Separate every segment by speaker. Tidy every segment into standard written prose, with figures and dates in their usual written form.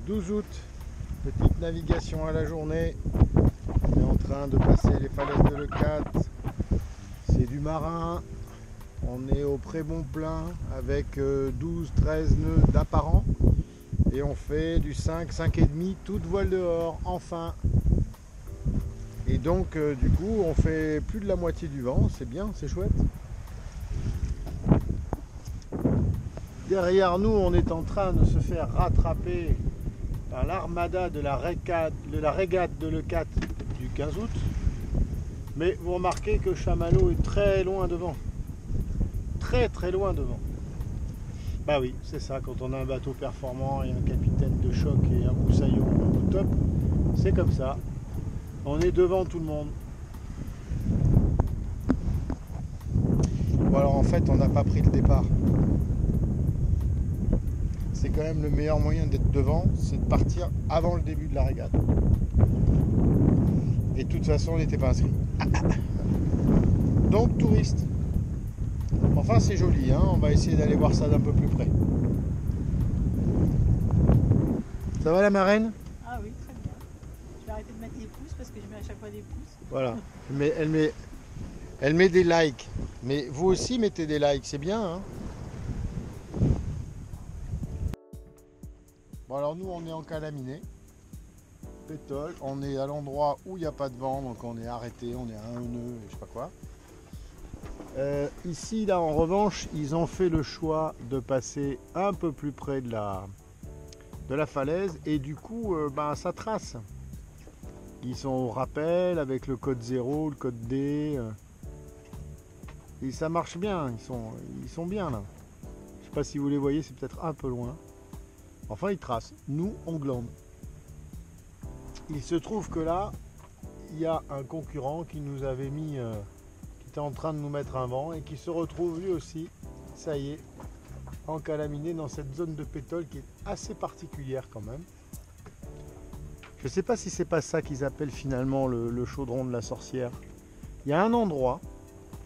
Speaker 1: 12 août, petite navigation à la journée. On est en train de passer les falaises de Leucate. C'est du marin. On est au Prébon plein avec 12-13 nœuds d'apparent. Et on fait du 5, 5,5, toute voile dehors, enfin. Et donc du coup on fait plus de la moitié du vent, c'est bien, c'est chouette. Derrière nous, on est en train de se faire rattraper par l'armada de la régate de Leucate du 15 août. Mais vous remarquez que Chamallow est très loin devant. Très très loin devant. Bah oui, c'est ça, quand on a un bateau performant et un capitaine de choc et un moussaillon au top, c'est comme ça. On est devant tout le monde. Bon alors en fait, on n'a pas pris le départ. C'est quand même le meilleur moyen d'être devant, c'est de partir avant le début de la régate. Et de toute façon, on n'était pas inscrit. Donc, touriste. Enfin, c'est joli, hein, on va essayer d'aller voir ça d'un peu plus près. Ça va la marraine?
Speaker 2: Ah oui, très bien. Je vais arrêter de mettre des pouces parce que je mets à chaque fois des pouces.
Speaker 1: Voilà. Mais elle met des likes. Mais vous aussi mettez des likes, c'est bien, hein. Bon alors nous on est en calaminé. Pétole, on est à l'endroit où il n'y a pas de vent, donc on est arrêté, on est à un nœud, je sais pas quoi. Ici, là, en revanche, ils ont fait le choix de passer un peu plus près de la falaise et du coup, ça trace. Ils sont au rappel avec le code 0, le code D. Et ça marche bien, ils sont bien là. Je sais pas si vous les voyez, c'est peut-être un peu loin. Enfin, ils tracent. Nous, on glande. Il se trouve que là, il y a un concurrent qui nous avait mis, qui était en train de nous mettre un vent et qui se retrouve lui aussi, ça y est, encalaminé dans cette zone de pétole qui est assez particulière quand même. Je ne sais pas si c'est pas ça qu'ils appellent finalement le chaudron de la sorcière. Il y a un endroit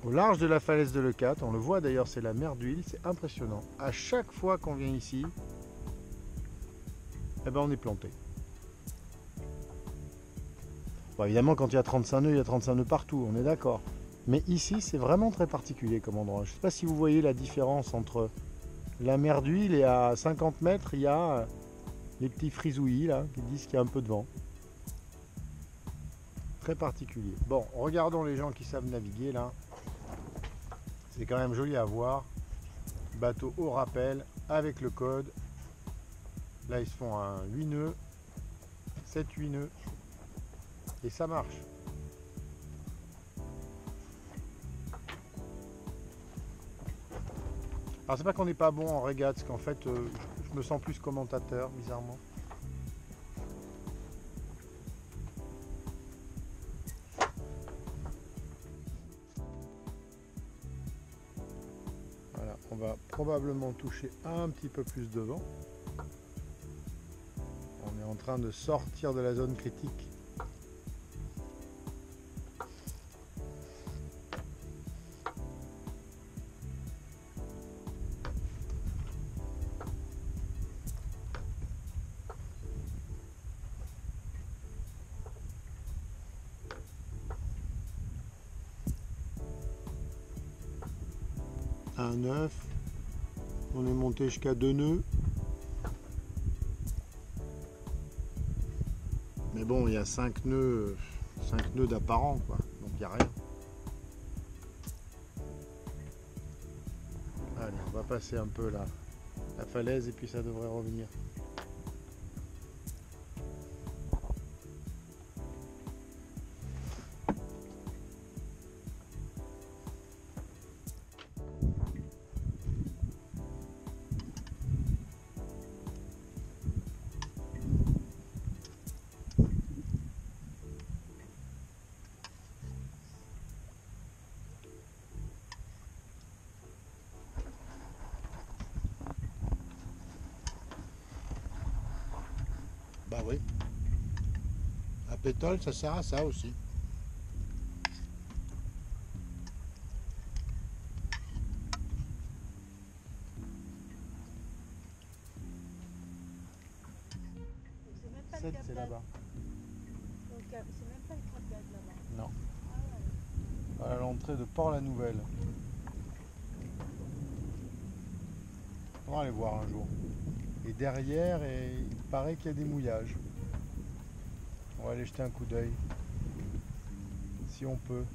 Speaker 1: au large de la falaise de Leucate, on le voit d'ailleurs, c'est la mer d'huile, c'est impressionnant. À chaque fois qu'on vient ici, eh ben on est planté. Bon, évidemment, quand il y a 35 nœuds, il y a 35 nœuds partout, on est d'accord. Mais ici, c'est vraiment très particulier comme endroit. Je ne sais pas si vous voyez la différence entre la mer d'huile et à 50 mètres, il y a les petits frisouillis là, qui disent qu'il y a un peu de vent. Très particulier. Bon, regardons les gens qui savent naviguer là. C'est quand même joli à voir. Bateau au rappel avec le code. Là, ils se font un 8 nœuds, 7-8 nœuds. Et ça marche. Alors c'est pas qu'on n'est pas bon en régate, parce qu'en fait je me sens plus commentateur bizarrement. Voilà, on va probablement toucher un petit peu plus de vent. On est en train de sortir de la zone critique. Un 9, on est monté jusqu'à 2 nœuds. Mais bon, il y a 5 nœuds d'apparent, quoi. Donc il n'y a rien. Allez, on va passer un peu la falaise et puis ça devrait revenir. Bah oui. La pétole, ça sert à ça aussi. 7 c'est là-bas.
Speaker 2: Donc c'est même pas le Cap d'Agde là-bas.
Speaker 1: Non.
Speaker 2: Ah ouais.
Speaker 1: À l'entrée de Port-la-Nouvelle. On va aller voir un jour. Et derrière, il paraît qu'il y a des mouillages. On va aller jeter un coup d'œil. Si on peut.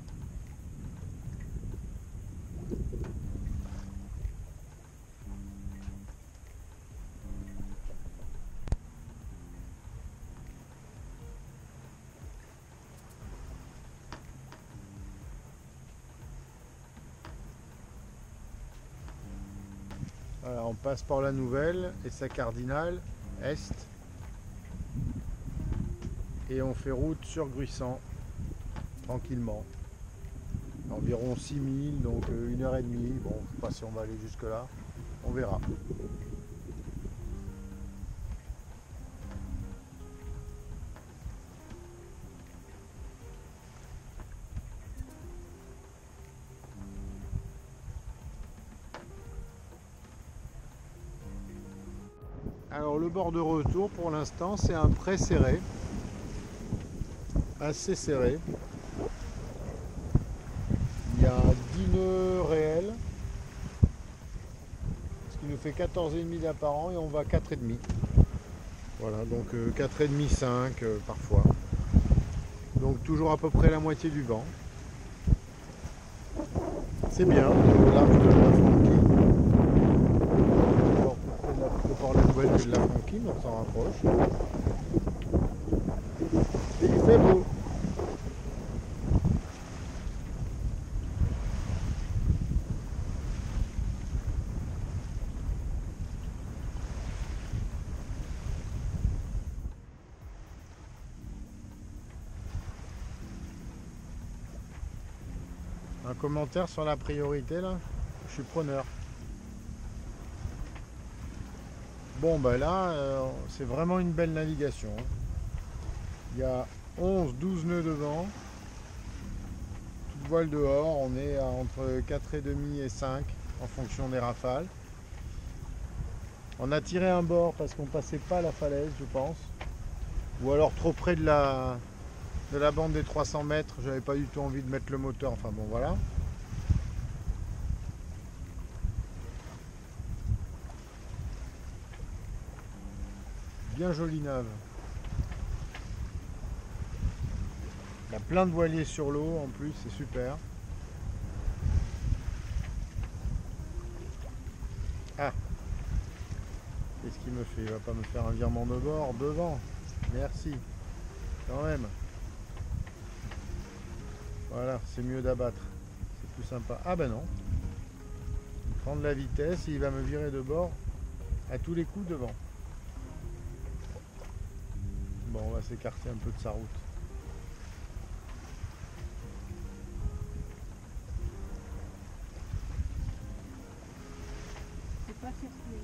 Speaker 1: Voilà, on passe par la Nouvelle et sa cardinale est et on fait route sur Gruissant tranquillement. Environ 6000, donc 1h30. Bon, je ne sais pas si on va aller jusque là, on verra. Alors le bord de retour pour l'instant c'est un pré serré, assez serré. Il y a 10 nœuds réels, ce qui nous fait 14,5 d'apparent et on va 4,5. Voilà, donc 4,5, 5 parfois. Donc toujours à peu près la moitié du vent. C'est bien, au large de la Franquille. Le Port-la-Nouvelle de la Franquille, on s'en rapproche. Et il fait beau. Un commentaire sur la priorité là? Je suis preneur. Bon ben là, c'est vraiment une belle navigation. Il y a 11-12 nœuds de vent. Toute voile dehors, on est entre 4,5 et 5 en fonction des rafales. On a tiré un bord parce qu'on passait pas la falaise, je pense. Ou alors trop près de la bande des 300 mètres, j'avais pas du tout envie de mettre le moteur, enfin bon voilà. Bien jolie nave. Il y a plein de voiliers sur l'eau en plus, c'est super. Ah, qu'est-ce qu'il me fait? Il va pas me faire un virement de bord devant. Merci, quand même. Voilà, c'est mieux d'abattre. C'est plus sympa. Ah ben non. Prendre la vitesse et il va me virer de bord à tous les coups devant. Bon, on va s'écarter un peu de sa route.
Speaker 2: C'est pas sur les.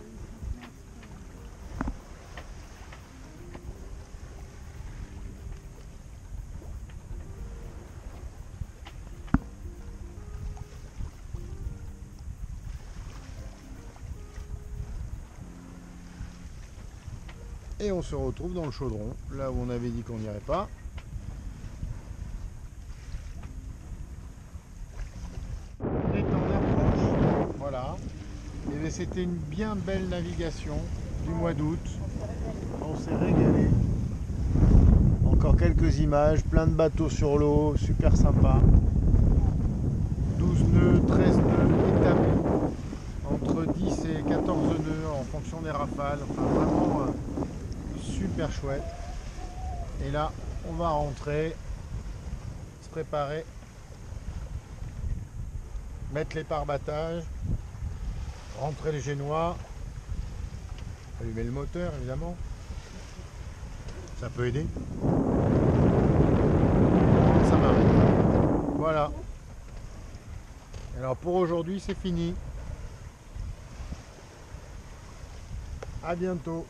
Speaker 1: Et on se retrouve dans le chaudron, là où on avait dit qu'on n'irait pas. On est en approche, voilà. Et c'était une bien belle navigation du mois d'août. On s'est régalé. Encore quelques images, plein de bateaux sur l'eau, super sympa. 12 nœuds, 13 nœuds établis, entre 10 et 14 nœuds en fonction des rafales. Enfin vraiment super chouette. Et là, on va rentrer, se préparer, mettre les pare-battages, rentrer les génois, allumer le moteur évidemment. Ça peut aider. Ça m'arrête. Voilà. Alors pour aujourd'hui, c'est fini. À bientôt.